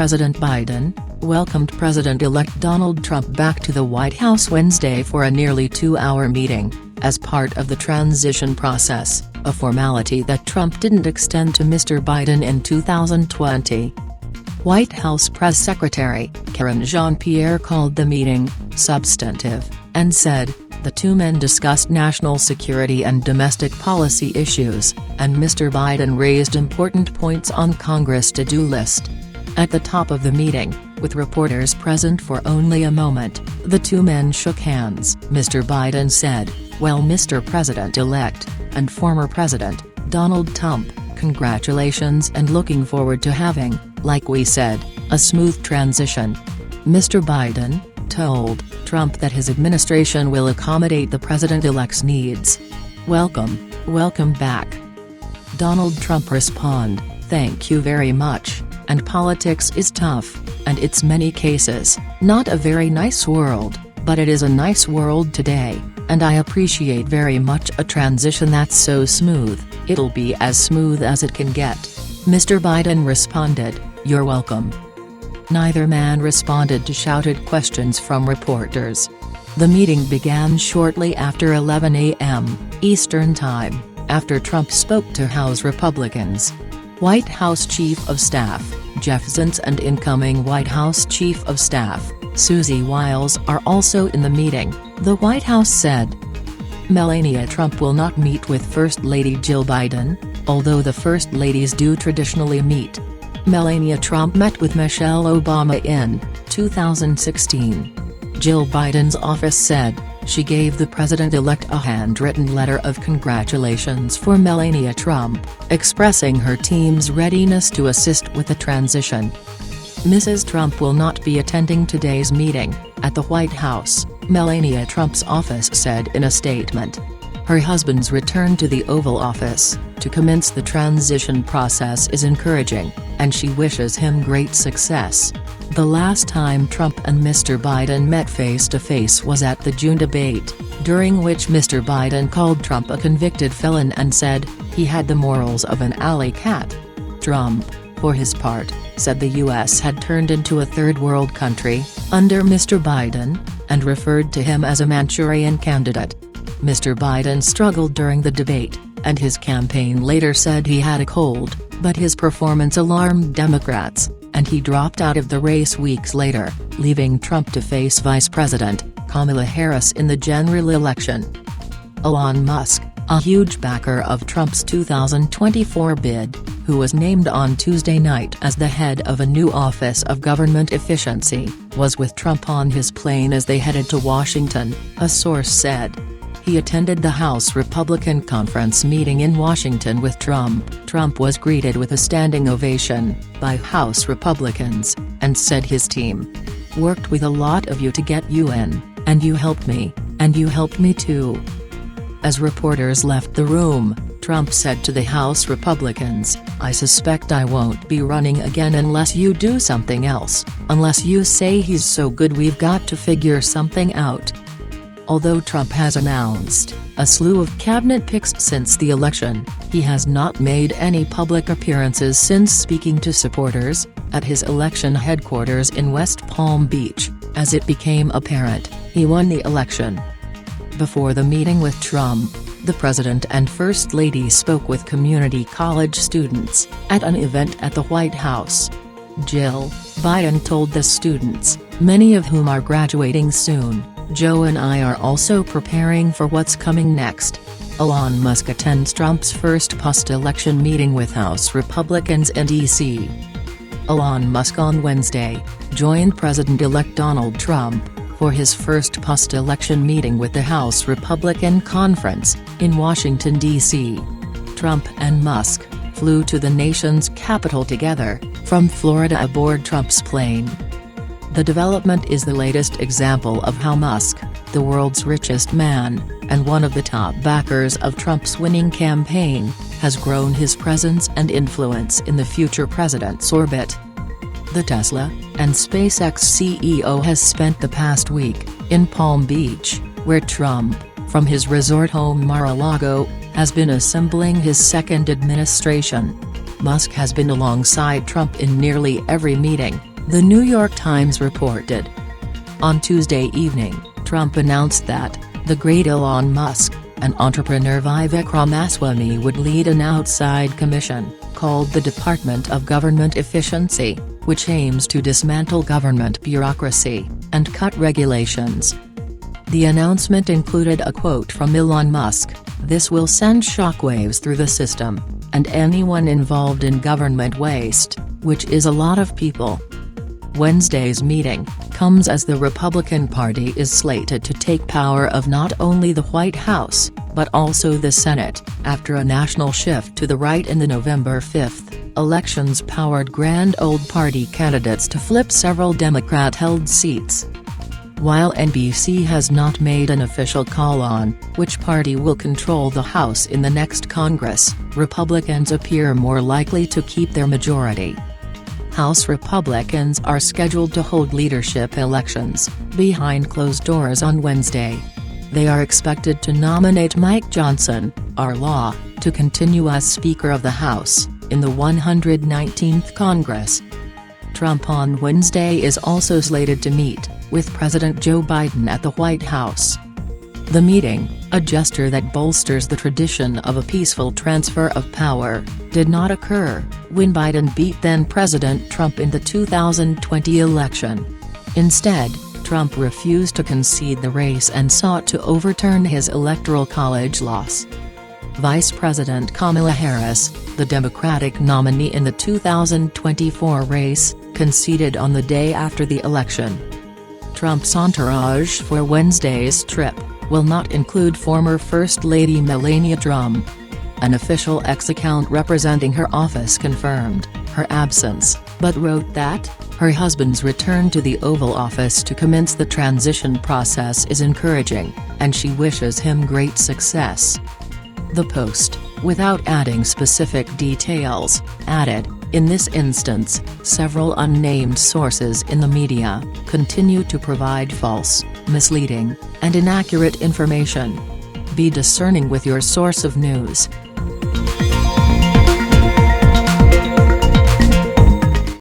President Biden welcomed President-elect Donald Trump back to the White House Wednesday for a nearly two-hour meeting, as part of the transition process, a formality that Trump didn't extend to Mr. Biden in 2020. White House Press Secretary Karine Jean-Pierre called the meeting substantive, and said, "The two men discussed national security and domestic policy issues, and Mr. Biden raised important points on Congress' to-do list." At the top of the meeting, with reporters present for only a moment, the two men shook hands. Mr. Biden said, "Well, Mr. President-elect, and former President, Donald Trump, congratulations and looking forward to having, like we said, a smooth transition." Mr. Biden told Trump that his administration will accommodate the president-elect's needs. Welcome back." Donald Trump responded, "Thank you very much, and politics is tough, and it's many cases, not a very nice world, but it is a nice world today, and I appreciate very much a transition that's so smooth, it'll be as smooth as it can get." Mr. Biden responded, "You're welcome." Neither man responded to shouted questions from reporters. The meeting began shortly after 11 a.m. Eastern Time, after Trump spoke to House Republicans. White House Chief of Staff Jeff Zients and incoming White House Chief of Staff Susie Wiles are also in the meeting, the White House said. Melania Trump will not meet with First Lady Jill Biden, although the First Ladies do traditionally meet. Melania Trump met with Michelle Obama in 2016. Jill Biden's office said, she gave the president-elect a handwritten letter of congratulations for Melania Trump, expressing her team's readiness to assist with the transition. Mrs. Trump will not be attending today's meeting, at the White House, Melania Trump's office said in a statement. Her husband's return to the Oval Office, to commence the transition process is encouraging, and she wishes him great success. The last time Trump and Mr. Biden met face-to-face was at the June debate, during which Mr. Biden called Trump a convicted felon and said, he had the morals of an alley cat. Trump, for his part, said the U.S. had turned into a third-world country, under Mr. Biden, and referred to him as a Manchurian candidate. Mr. Biden struggled during the debate, and his campaign later said he had a cold, but his performance alarmed Democrats, and he dropped out of the race weeks later, leaving Trump to face Vice President Kamala Harris in the general election. Elon Musk, a huge backer of Trump's 2024 bid, who was named on Tuesday night as the head of a new Office of Government Efficiency, was with Trump on his plane as they headed to Washington, a source said. He attended the House Republican conference meeting in Washington with Trump. Trump was greeted with a standing ovation by House Republicans, and said his team worked with a lot of you to get you in, and you helped me, and you helped me too. As reporters left the room, Trump said to the House Republicans, I suspect I won't be running again unless you do something else, unless you say he's so good we've got to figure something out. Although Trump has announced a slew of cabinet picks since the election, he has not made any public appearances since speaking to supporters at his election headquarters in West Palm Beach, as it became apparent he won the election. Before the meeting with Trump, the President and First Lady spoke with community college students at an event at the White House. Jill Biden told the students, many of whom are graduating soon, Joe and I are also preparing for what's coming next. Elon Musk attends Trump's first post-election meeting with House Republicans in D.C. Elon Musk on Wednesday joined President-elect Donald Trump for his first post-election meeting with the House Republican Conference in Washington, D.C. Trump and Musk flew to the nation's capital together from Florida aboard Trump's plane. The development is the latest example of how Musk, the world's richest man, and one of the top backers of Trump's winning campaign, has grown his presence and influence in the future president's orbit. The Tesla and SpaceX CEO has spent the past week in Palm Beach, where Trump, from his resort home Mar-a-Lago, has been assembling his second administration. Musk has been alongside Trump in nearly every meeting, The New York Times reported. On Tuesday evening, Trump announced that the great Elon Musk and entrepreneur Vivek Ramaswamy would lead an outside commission, called the Department of Government Efficiency, which aims to dismantle government bureaucracy and cut regulations. The announcement included a quote from Elon Musk: "This will send shockwaves through the system, and anyone involved in government waste, which is a lot of people." Wednesday's meeting comes as the Republican Party is slated to take power of not only the White House, but also the Senate, after a national shift to the right in the November 5 elections powered Grand Old Party candidates to flip several Democrat-held seats. While NBC has not made an official call on which party will control the House in the next Congress, Republicans appear more likely to keep their majority. House Republicans are scheduled to hold leadership elections behind closed doors on Wednesday. They are expected to nominate Mike Johnson, R-Law, to continue as Speaker of the House in the 119th Congress. Trump on Wednesday is also slated to meet with President Joe Biden at the White House. The meeting, a gesture that bolsters the tradition of a peaceful transfer of power, did not occur when Biden beat then-President Trump in the 2020 election. Instead, Trump refused to concede the race and sought to overturn his Electoral College loss. Vice President Kamala Harris, the Democratic nominee in the 2024 race, conceded on the day after the election. Trump's entourage for Wednesday's trip will not include former First Lady Melania Trump. An official X account representing her office confirmed her absence, but wrote that her husband's return to the Oval Office to commence the transition process is encouraging, and she wishes him great success. The Post, without adding specific details, added, "In this instance, several unnamed sources in the media continue to provide false, misleading, and inaccurate information. Be discerning with your source of news."